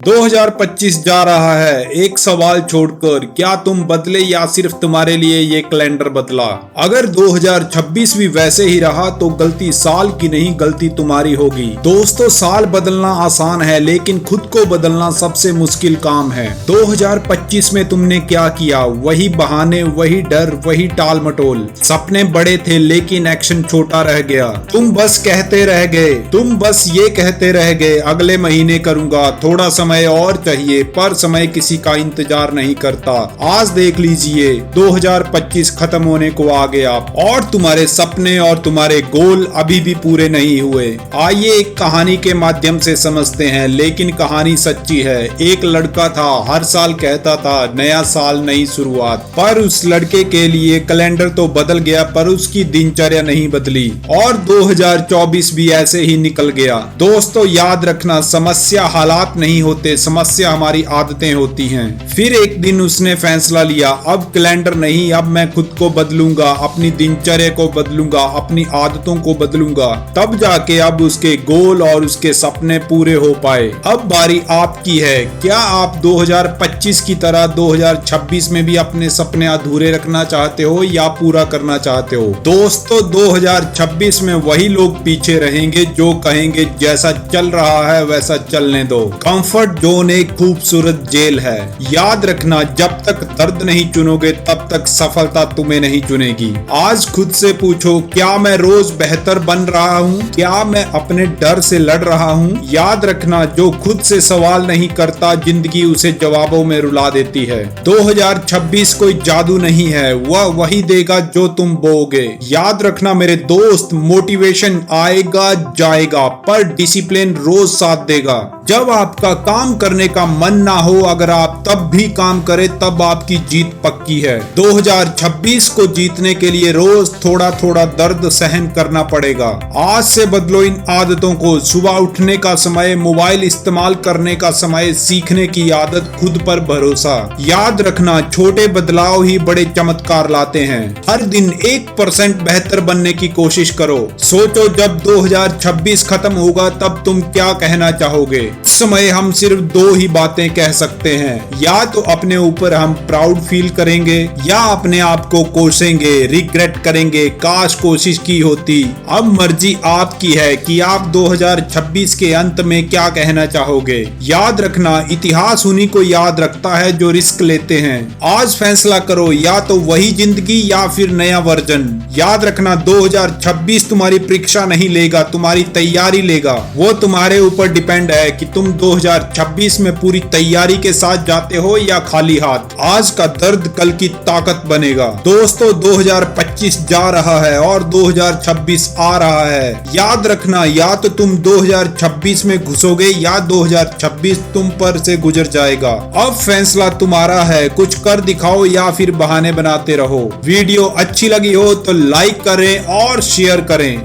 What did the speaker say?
2025 जा रहा है एक सवाल छोड़कर, क्या तुम बदले या सिर्फ तुम्हारे लिए ये कैलेंडर बदला। अगर 2026 भी वैसे ही रहा तो गलती साल की नहीं, गलती तुम्हारी होगी। दोस्तों, साल बदलना आसान है लेकिन खुद को बदलना सबसे मुश्किल काम है। 2025 में तुमने क्या किया? वही बहाने, वही डर, वही टाल मटोल। सपने बड़े थे लेकिन एक्शन छोटा रह गया। तुम बस कहते रह गए, तुम बस ये कहते रह गए, अगले महीने करूंगा, थोड़ा समय और चाहिए। पर समय किसी का इंतजार नहीं करता। आज देख लीजिए 2025 खत्म होने को आ गया और तुम्हारे सपने और तुम्हारे गोल अभी भी पूरे नहीं हुए। आइए एक कहानी के माध्यम से समझते हैं, लेकिन कहानी सच्ची है। एक लड़का था, हर साल कहता था नया साल नई शुरुआत। पर उस लड़के के लिए कैलेंडर तो बदल गया पर उसकी दिनचर्या नहीं बदली और 2024 भी ऐसे ही निकल गया। दोस्तों, याद रखना, समस्या हालात नहीं होते, समस्या हमारी आदतें होती हैं। फिर एक दिन उसने फैसला लिया, अब कैलेंडर नहीं, अब मैं खुद को बदलूंगा, अपनी दिनचर्या को बदलूंगा, अपनी आदतों को बदलूंगा। तब जाके अब उसके गोल और उसके सपने पूरे हो पाए। अब बारी आपकी है। क्या आप 2025 की तरह 2026 में भी अपने सपने अधूरे रखना चाहते हो या पूरा करना चाहते हो? दोस्तों, 2026 में वही लोग पीछे रहेंगे जो कहेंगे जैसा चल रहा है वैसा चलने दो। कंफर्ट जोन एक खूबसूरत जेल है। याद रखना, जब तक दर्द नहीं चुनोगे तब तक सफलता तुम्हें नहीं चुनेगी। आज खुद से पूछो, क्या मैं रोज बेहतर बन रहा हूँ? क्या मैं अपने डर से लड़ रहा हूँ? याद रखना, जो खुद से सवाल नहीं करता जिंदगी उसे जवाबों में रुला देती है। 2026 कोई जादू नहीं है, वह वही देगा जो तुम बोओगे। याद रखना मेरे दोस्त, मोटिवेशन आएगा जाएगा पर डिसिप्लिन रोज साथ देगा। जब आपका काम करने का मन ना हो, अगर आप तब भी काम करें तब आपकी जीत पक्की है। 2026 को जीतने के लिए रोज थोड़ा थोड़ा दर्द सहन करना पड़ेगा। आज से बदलो इन आदतों को। सुबह उठने का समय, मोबाइल इस्तेमाल करने का समय, सीखने की आदत, खुद पर भरोसा। याद रखना, छोटे बदलाव ही बड़े चमत्कार लाते हैं। हर दिन 1% बेहतर बनने की कोशिश करो। सोचो, जब 2026 खत्म होगा तब तुम क्या कहना चाहोगे? इस समय हम सिर्फ दो ही बातें कह सकते हैं, या तो अपने ऊपर हम प्राउड फील करेंगे या अपने आप को कोसेंगे, रिग्रेट करेंगे, काश कोशिश की होती। अब मर्जी आपकी है कि आप 2026 के अंत में क्या कहना चाहोगे। याद रखना, इतिहास उन्हीं को याद रखता है जो रिस्क लेते हैं। आज फैसला करो, या तो वही जिंदगी या फिर नया वर्जन। याद रखना, 2026 तुम्हारी परीक्षा नहीं लेगा, तुम्हारी तैयारी लेगा। वो तुम्हारे ऊपर डिपेंड है कि तुम 2026 में पूरी तैयारी के साथ जाते हो या खाली हाथ। आज का दर्द कल की ताकत बनेगा। दोस्तों, 2025 जा रहा है और 2026 आ रहा है। याद रखना, या तो तुम 2026 में घुसोगे या 2026 तुम पर से गुजर जाएगा। अब फैसला तुम्हारा है, कुछ कर दिखाओ या फिर बहाने बनाते रहो। वीडियो अच्छी लगी हो तो लाइक करें और शेयर करें।